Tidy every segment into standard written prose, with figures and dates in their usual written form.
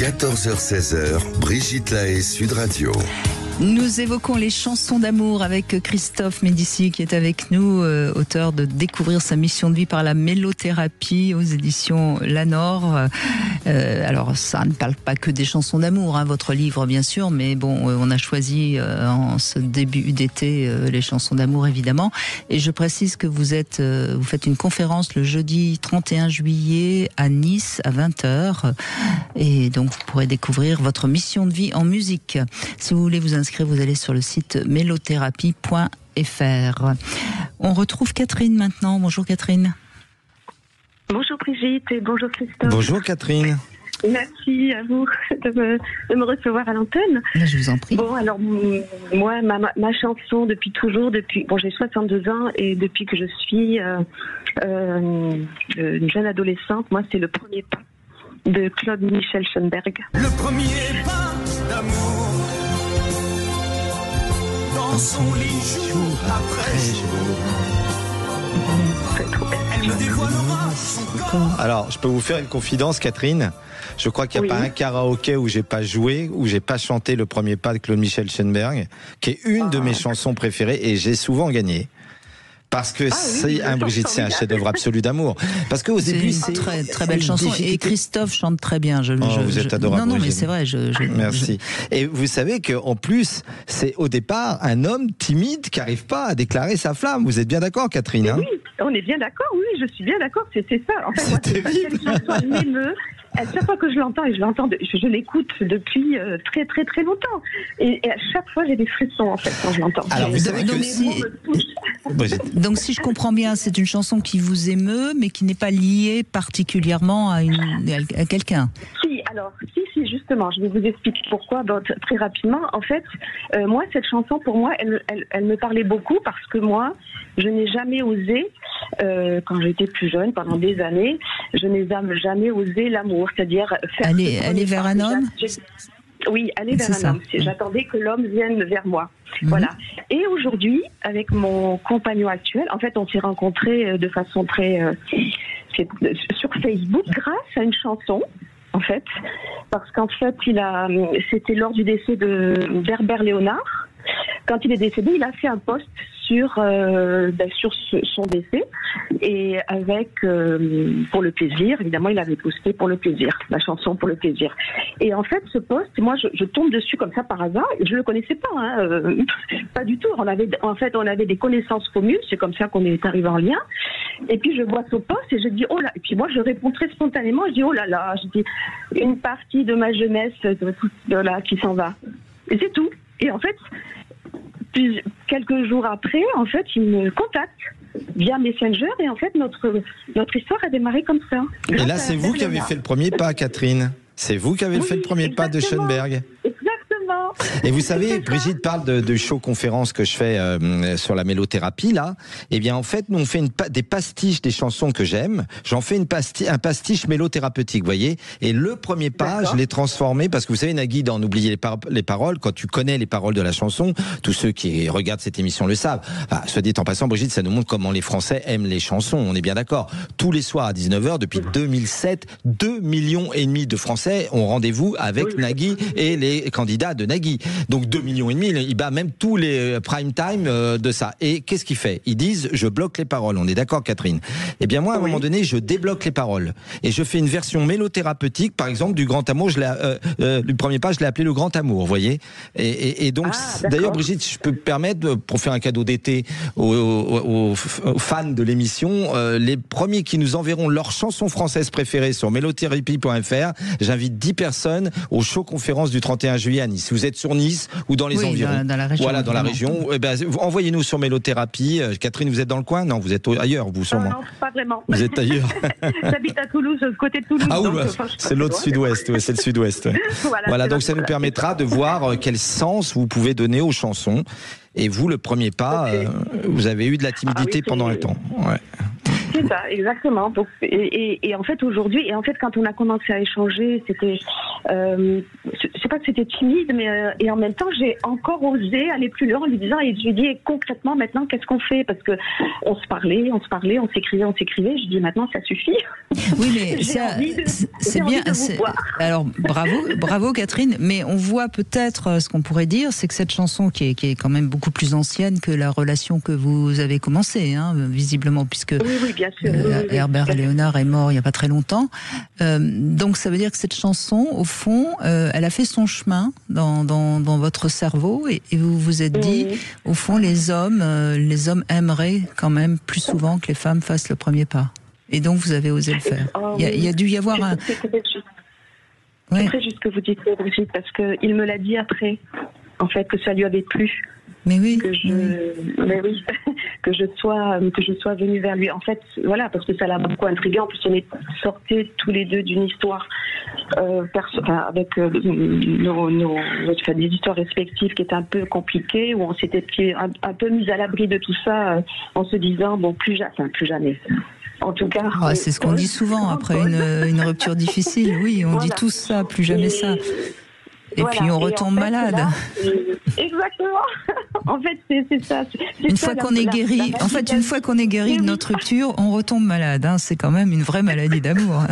14h-16h, Brigitte Lahaie, Sud Radio. Nous évoquons les chansons d'amour avec Christophe Médicis qui est avec nous, auteur de Découvrir sa mission de vie par la mélothérapie aux éditions Lanor. Alors ça ne parle pas que des chansons d'amour, hein, votre livre bien sûr, mais bon, on a choisi en ce début d'été les chansons d'amour évidemment. Et je précise que vous faites une conférence le jeudi 31 juillet à Nice à 20h. Et donc vous pourrez découvrir votre mission de vie en musique. Si vous voulez vous inscrire, vous allez sur le site mélothérapie.fr. On retrouve Catherine maintenant. Bonjour Catherine. Bonjour Brigitte et bonjour Christophe. Bonjour Catherine. Merci à vous de me recevoir à l'antenne. Je vous en prie. Bon, alors moi, ma chanson depuis toujours, j'ai 62 ans et depuis que je suis une jeune adolescente, moi c'est le premier pas de Claude Michel Schoenberg. Le premier pas d'amour dans son lit jour après jour. Elle me dévoilera son corps. Alors, je peux vous faire une confidence, Catherine. Je crois qu'il n'y a pas un karaoké où j'ai pas joué, où j'ai pas chanté le premier pas de Claude Michel Schoenberg, qui est une de mes chansons préférées, et j'ai souvent gagné. Parce que c'est un chef-d'œuvre absolu d'amour. Parce qu'au début, c'est une très très belle chanson. Et Christophe chante très bien. Vous êtes adorable. Non, mais c'est vrai. Merci. Et vous savez qu'en plus, c'est au départ un homme timide qui n'arrive pas à déclarer sa flamme. Vous êtes bien d'accord, Catherine, hein? Oui, on est bien d'accord. Oui, je suis bien d'accord. C'est ça. En fait, moi, cette chanson, elle m'émeut. Chaque fois que je l'entends, et je l'écoute depuis très très très longtemps. Et à chaque fois, j'ai des frissons en fait quand je l'entends. Alors vous savez que donc si je comprends bien, c'est une chanson qui vous émeut, mais qui n'est pas liée particulièrement à quelqu'un. Si, justement, je vais vous expliquer pourquoi très rapidement. En fait, moi, cette chanson, pour moi, elle me parlait beaucoup parce que moi, je n'ai jamais osé, quand j'étais plus jeune, pendant des années, je n'ai jamais osé l'amour, c'est-à-dire faire... Aller vers un homme. Oui, aller vers un homme. J'attendais que l'homme vienne vers moi. Voilà. Et aujourd'hui, avec mon compagnon actuel, en fait, on s'est rencontrés de façon très... sur Facebook, grâce à une chanson, en fait. Parce qu'en fait, c'était lors du décès d'Herbert Léonard. Quand il est décédé, il a fait un post sur son décès et avec pour le plaisir, évidemment il avait posté pour le plaisir, la chanson pour le plaisir. Et en fait ce post, moi je tombe dessus comme ça par hasard, je le connaissais pas, pas du tout. On avait des connaissances communes, c'est comme ça qu'on est arrivé en lien. Et puis je vois ce post et je dis oh là, et puis moi je réponds très spontanément, je dis oh là là, je dis une partie de ma jeunesse qui s'en va. Et c'est tout. Et en fait, puis, quelques jours après, en fait, il me contacte via Messenger et en fait, notre histoire a démarré comme ça. Et là, c'est vous qui avez fait le premier pas, Catherine. C'est vous qui avez fait le premier pas de Schoenberg. Exactement. Et vous savez, Brigitte parle de show conférence que je fais sur la mélothérapie là. Eh bien en fait, nous on fait des pastiches des chansons que j'aime. J'en fais un pastiche mélothérapeutique, vous voyez. Et le premier pas, je l'ai transformé parce que vous savez, Nagui, dans N'oubliez les paroles, quand tu connais les paroles de la chanson, tous ceux qui regardent cette émission le savent. Enfin, soit dit en passant, Brigitte, ça nous montre comment les Français aiment les chansons. On est bien d'accord. Tous les soirs à 19h depuis 2007, 2,5 millions de Français ont rendez-vous avec Nagui et les candidats de Nagui. Donc 2,5 millions, il bat même tous les prime time de ça. Et qu'est-ce qu'il fait? Ils disent je bloque les paroles. On est d'accord, Catherine? Eh bien moi, à un moment donné, je débloque les paroles et je fais une version mélothérapeutique, par exemple du Grand Amour. Le premier pas, je l'ai appelé le Grand Amour, vous voyez. Et donc, d'ailleurs, Brigitte, je peux me permettre pour faire un cadeau d'été aux fans de l'émission, les premiers qui nous enverront leur chanson française préférée sur mélothérapie.fr, j'invite 10 personnes au show conférence du 31 juillet à Nice. Si vous êtes sur Nice ou dans les environs, dans la région, voilà, dans la région, envoyez-nous sur Mélothérapie. Catherine, vous êtes dans le coin? Non, vous êtes ailleurs, vous sûrement. Non, pas vraiment. Vous êtes ailleurs. J'habite à Toulouse, côté de Toulouse. Ah oui, c'est l'autre sud-ouest, c'est le sud-ouest. Voilà, donc ça nous permettra de voir quel sens vous pouvez donner aux chansons. Et vous, le premier pas, vous avez eu de la timidité pendant un temps. Ouais. C'est ça, exactement. Donc, et en fait aujourd'hui, quand on a commencé à échanger, c'était pas que c'était timide, mais et en même temps, j'ai encore osé aller plus loin en lui disant, et je lui dis concrètement maintenant, qu'est-ce qu'on fait? Parce que on se parlait, on s'écrivait. Je dis maintenant, ça suffit. Oui, mais c'est bien. Alors bravo Catherine, mais on voit peut-être ce qu'on pourrait dire, c'est que cette chanson qui est quand même beaucoup plus ancienne que la relation que vous avez commencée, hein, visiblement, puisque oui, bien sûr. Herbert Léonard est mort il n'y a pas très longtemps. Donc ça veut dire que cette chanson, au fond, elle a fait son chemin dans votre cerveau et vous vous êtes dit, au fond, les hommes aimeraient quand même plus souvent que les femmes fassent le premier pas. Et donc vous avez osé le faire. Il y a dû y avoir un... C'est très juste ce que vous dites, Brigitte, parce qu'il me l'a dit après, en fait, que ça lui avait plu. Mais oui. Que je sois venue vers lui. En fait, voilà, parce que ça l'a beaucoup intrigué. En plus, on est sortis tous les deux d'une histoire avec des histoires respectives qui étaient un peu compliquées, où on s'était un peu mis à l'abri de tout ça, en se disant plus jamais. En tout cas, c'est ce qu'on dit souvent après une rupture difficile. Oui, on dit tous ça, plus jamais ça. Et puis on retombe malade. Là, exactement. En fait, c'est ça. Une fois qu'on est guéri, de notre rupture, on retombe malade. Hein. C'est quand même une vraie maladie d'amour.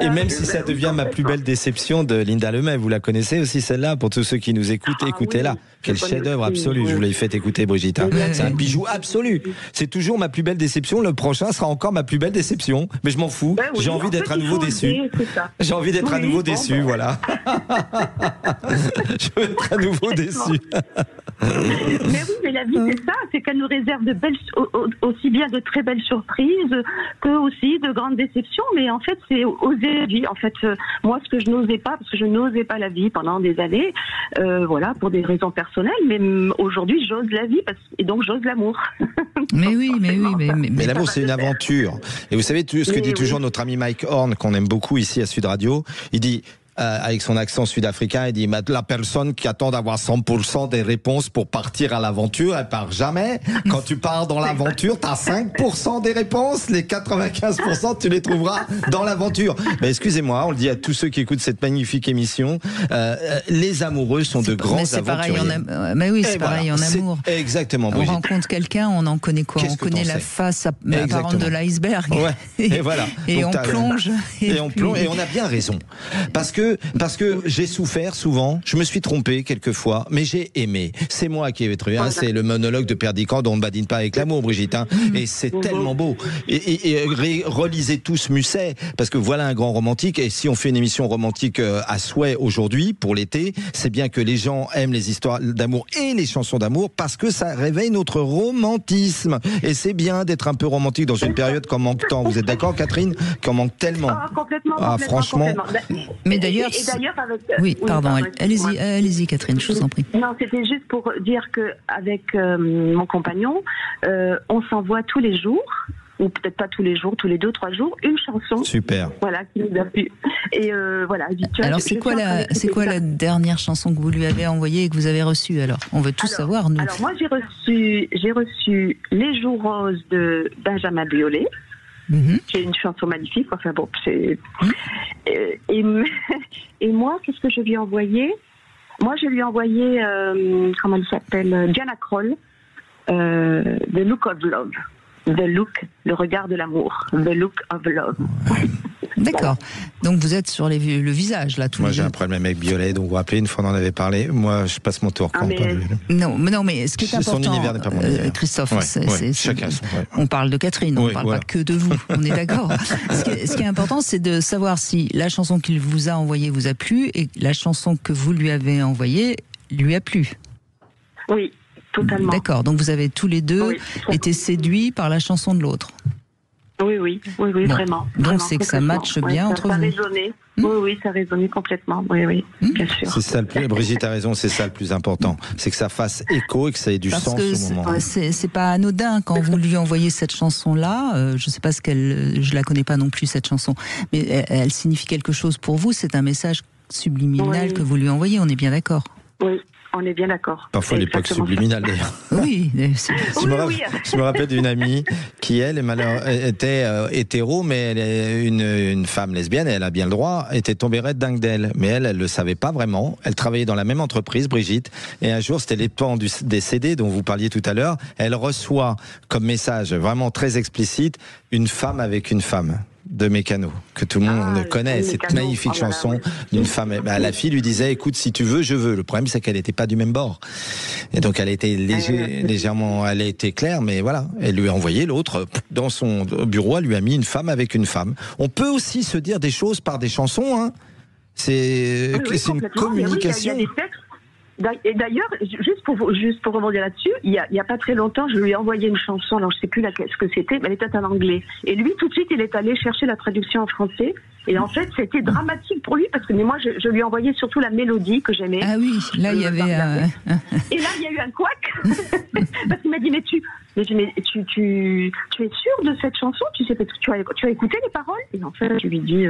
Et même si ça devient ma plus belle déception de Linda Lemay, vous la connaissez aussi celle-là, pour tous ceux qui nous écoutent, écoutez-la. Quel chef-d'œuvre absolu, je vous l'ai fait écouter, Brigitte. C'est un bijou absolu. C'est toujours ma plus belle déception, le prochain sera encore ma plus belle déception, mais je m'en fous, j'ai envie d'être à nouveau déçu. J'ai envie d'être à nouveau déçu, voilà. Je veux être à nouveau déçu. Mais oui, mais la vie c'est ça, c'est qu'elle nous réserve de belles, aussi bien de très belles surprises que aussi de grandes déceptions. Mais en fait, c'est oser la vie. En fait, moi, ce que je n'osais pas, parce que je n'osais pas la vie pendant des années, voilà, pour des raisons personnelles. Mais aujourd'hui, j'ose la vie et donc j'ose l'amour. Mais l'amour, c'est une aventure. Et vous savez ce que dit toujours notre ami Mike Horn, qu'on aime beaucoup ici à Sud Radio. Il dit, avec son accent sud-africain, il dit, la personne qui attend d'avoir 100% des réponses pour partir à l'aventure, elle part jamais. Quand tu pars dans l'aventure, t'as 5% des réponses, les 95% tu les trouveras dans l'aventure. Mais excusez-moi, on le dit à tous ceux qui écoutent cette magnifique émission, les amoureux sont de grands aventuriers. Mais oui, c'est pareil en amour. Exactement. On rencontre quelqu'un, on en connaît quoi? On connaît la face apparente de l'iceberg. Ouais. Et voilà. Et on plonge. Et on a bien raison. Parce que j'ai souffert souvent, je me suis trompé quelquefois, mais j'ai aimé. C'est moi qui ai trouvé, c'est le monologue de Perdiccas dont on ne badine pas avec l'amour, Brigitte. Et c'est tellement beau. Et relisez tous Musset, parce que voilà un grand romantique. Et si on fait une émission romantique à souhait aujourd'hui, pour l'été, c'est bien que les gens aiment les histoires d'amour et les chansons d'amour, parce que ça réveille notre romantisme. Et c'est bien d'être un peu romantique dans une période qu'on manque tant. Vous êtes d'accord, Catherine? Qu'on manque tellement. Complètement. Franchement. Mais d'ailleurs, oui, pardon, allez-y, Catherine, je vous en prie. Non, c'était juste pour dire qu'avec mon compagnon, on s'envoie tous les jours, ou peut-être pas tous les jours, tous les 2-3 jours, une chanson. Super. Voilà, qui nous a plu. Et voilà, habituel. Alors, c'est quoi la dernière chanson que vous lui avez envoyée et que vous avez reçue? Alors, on veut tout savoir, nous. Alors, moi, j'ai reçu Les Jours Roses de Benjamin Biolay. C'est une chanson magnifique. Enfin bon, c'est. Et moi, qu'est-ce que je lui ai envoyé? Moi, je lui ai envoyé, comment il s'appelle, Diana Krall, The Look of Love. Le regard de l'amour. The Look of Love. D'accord. Donc vous êtes sur le visage là, tous les deux. Moi j'ai un problème avec Biolay, donc vous vous rappelez, une fois on en avait parlé. Moi je passe mon tour. Non, mais ce qui est important, son univers n'est pas mon univers. Christophe, chacun son. On parle de Catherine, on ne parle pas que de vous. On est d'accord. Ce qui est important, c'est de savoir si la chanson qu'il vous a envoyée vous a plu et la chanson que vous lui avez envoyée lui a plu. Oui. Totalement. D'accord, donc vous avez tous les deux été séduits par la chanson de l'autre. Oui, vraiment. Donc c'est que ça matche bien entre vous. Résonnait. Oui, ça résonnait complètement. Oui, bien sûr. C'est ça Brigitte a raison, c'est ça le plus important. C'est que ça fasse écho et que ça ait du sens au moment. C'est pas anodin quand vous lui envoyez cette chanson-là. Je sais pas je la connais pas non plus cette chanson, mais elle signifie quelque chose pour vous. C'est un message subliminal que vous lui envoyez. On est bien d'accord. Oui. On est bien d'accord. Parfois à l'époque subliminale d'ailleurs. Oui, je me rappelle d'une amie qui, elle, était hétéro, mais elle est une femme lesbienne, et elle a bien le droit, était tombée raide dingue d'elle. Mais elle le savait pas vraiment. Elle travaillait dans la même entreprise, Brigitte, et un jour, c'était les pans des CD dont vous parliez tout à l'heure. Elle reçoit comme message vraiment très explicite une femme avec une femme. De Mécano, que tout le monde connaît, cette magnifique chanson d'une femme. La fille lui disait, écoute, si tu veux, je veux. Le problème, c'est qu'elle n'était pas du même bord. Et donc, elle était légèrement, elle a été claire, mais voilà. Elle lui a envoyé l'autre dans son bureau, elle lui a mis une femme avec une femme. On peut aussi se dire des choses par des chansons, hein. C'est une communication. Il y a des textes. Et d'ailleurs, juste pour rebondir là-dessus, il y a pas très longtemps, je lui ai envoyé une chanson, alors je sais plus ce que c'était, mais elle était en anglais. Et lui, tout de suite, il est allé chercher la traduction en français. Et en fait, c'était dramatique pour lui, parce que moi, je lui ai envoyé surtout la mélodie que j'aimais. Ah oui, là, il y avait... Et là, il y a eu un couac, parce qu'il m'a dit, mais tu es sûr de cette chanson? Tu sais, parce que tu as écouté les paroles? Et en fait, je lui dis,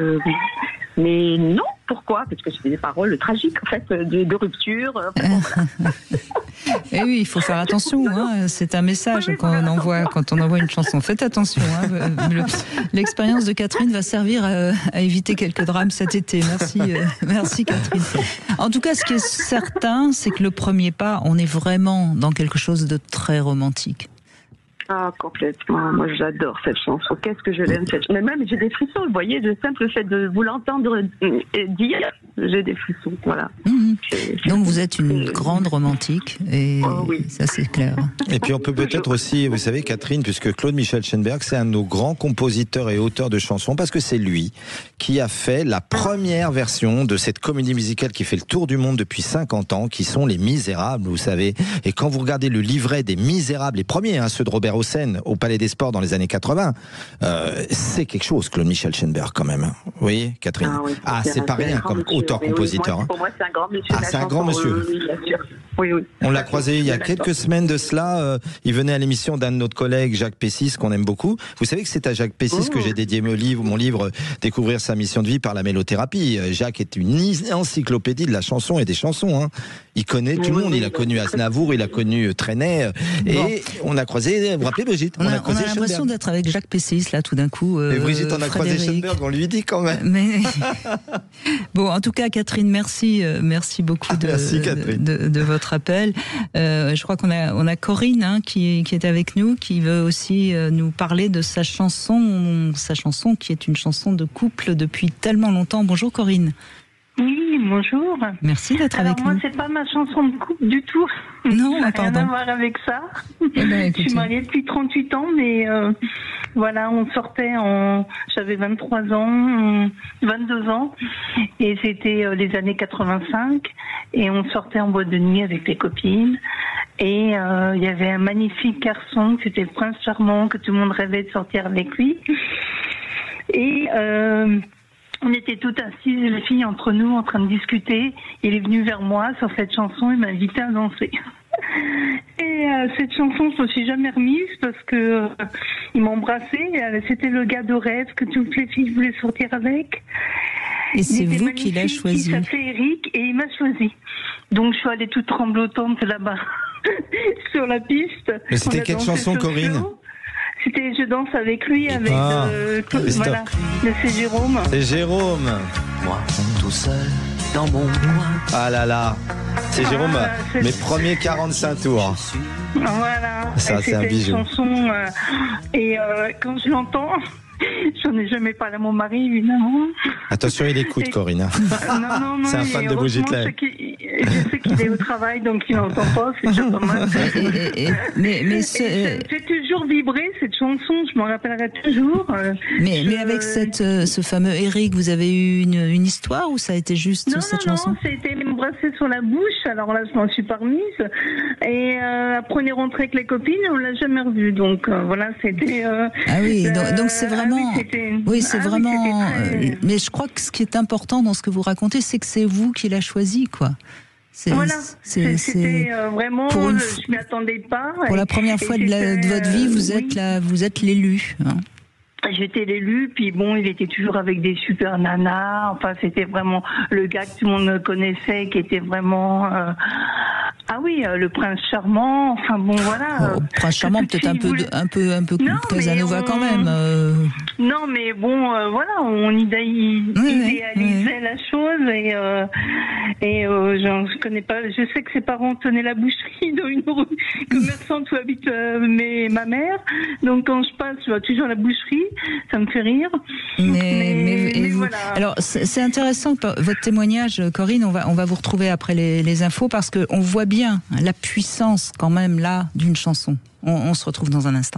mais non, pourquoi? Parce que c'était des paroles tragiques, en fait, de rupture. Voilà. Et oui, il faut faire attention, hein. C'est un message quand on envoie une chanson. Faites attention, hein. L'expérience de Catherine va servir à éviter quelques drames cet été. Merci Catherine. En tout cas, ce qui est certain, c'est que le premier pas, on est vraiment dans quelque chose de très romantique. Ah, complètement. Moi, j'adore cette chanson. Qu'est-ce que je l'aime, cette chanson. Mais même, j'ai des frissons, vous voyez, le simple fait de vous l'entendre dire, j'ai des frissons, voilà. Donc, vous êtes une grande romantique, et ça, c'est clair. Et puis, on peut peut-être aussi, vous savez, Catherine, puisque Claude Michel Schoenberg, c'est un de nos grands compositeurs et auteurs de chansons, parce que c'est lui qui a fait la première version de cette comédie musicale qui fait le tour du monde depuis 50 ans, qui sont Les Misérables, vous savez. Et quand vous regardez le livret des Misérables, les premiers, hein, ceux de Robert Hossein au Palais des Sports dans les années 80, c'est quelque chose, Claude Michel Schoenberg, quand même. Vous voyez, Catherine? C'est pas rien comme auteur-compositeur. Pour moi, c'est un grand monsieur. C'est un grand monsieur. Oui. On l'a croisé il y a quelques semaines de cela. Il venait à l'émission d'un de notre collègue, Jacques Pessis, qu'on aime beaucoup. Vous savez que c'est à Jacques Pessis que j'ai dédié mon livre Découvrir sa mission de vie par la mélothérapie. Jacques est une encyclopédie de la chanson et des chansons, hein. Il connaît tout le monde. Il a connu Aznavour, il a connu Trenet. Et on a croisé, vous vous rappelez, Brigitte? On a l'impression d'être avec Jacques Pessis, là, tout d'un coup. Et Brigitte, on a croisé Schoenberg, on lui dit quand même. Mais... Bon, en tout cas, Catherine, merci beaucoup de votre appel. Je crois qu'on a Corinne, hein, qui est avec nous, qui veut aussi nous parler de sa chanson qui est une chanson de couple depuis tellement longtemps. Bonjour Corinne. Oui, bonjour. Merci d'être avec nous. Alors moi, c'est pas ma chanson de couple du tout. Non, ça n'a pardon. rien à voir avec ça. Je suis mariée depuis 38 ans, mais voilà, on sortait j'avais 23 ans, 22 ans, et c'était les années 85, et on sortait en boîte de nuit avec les copines, et il y avait un magnifique garçon, c'était le prince charmant, que tout le monde rêvait de sortir avec lui, et on était toutes assises, les filles, entre nous, en train de discuter. Il est venu vers moi sur cette chanson, il m'a invité à danser. Et cette chanson, je ne me suis jamais remise parce que il m'embrassait. C'était le gars de rêve que toutes les filles voulaient sortir avec. Et c'est vous qui l'avez choisi. Il s'appelait Eric et il m'a choisi. Donc je suis allée toute tremblotante là-bas sur la piste. Mais c'était quelle chanson, Corinne? C'était Je danse avec lui, avec voilà, c'est Jérôme. C'est Jérôme. Moi, tout seul, dans mon coin. Ah là là, c'est Jérôme, mes premiers 45 tours. Voilà. Ça, c'est un bijou. Une chanson, et quand je l'entends, j'en ai jamais parlé à mon mari, évidemment. Attention, il écoute, Corinne. Non. C'est un fan de Brigitte Lahaie. Je sais qu'il est au travail, donc il n'entend pas, c'est déjà pas mal. Mais j'ai toujours vibré cette chanson, je m'en rappellerai toujours. Mais avec ce fameux Eric, vous avez eu une histoire ou ça a été juste cette chanson? Non, c'était m'embrasser sur la bouche, alors là je m'en suis pas remise. Et après on est rentré avec les copines et on l'a jamais revu, donc voilà, c'était... ah oui, donc c'est vraiment... c'est vraiment... mais je crois que ce qui est important dans ce que vous racontez, c'est que c'est vous qui l'a choisi, quoi. Voilà, c'était vraiment, je m'y attendais pas. Pour la première fois de votre vie, vous êtes l'élu. Hein. J'étais l'élu, puis bon, il était toujours avec des super nanas. Enfin, c'était vraiment le gars que tout le monde connaissait, qui était vraiment Ah oui, le prince charmant, enfin bon voilà. Prince charmant, peut-être un peu Casanova quand même. Non, mais bon, voilà, on idéalisait la chose et je connais pas. Je sais que ses parents tenaient la boucherie dans une rue commerçante où habite ma mère. Donc quand je passe, je vois toujours la boucherie, ça me fait rire. Mais voilà. Alors c'est intéressant votre témoignage, Corinne. On va vous retrouver après les infos parce que on voit bien la puissance quand même là d'une chanson. On se retrouve dans un instant.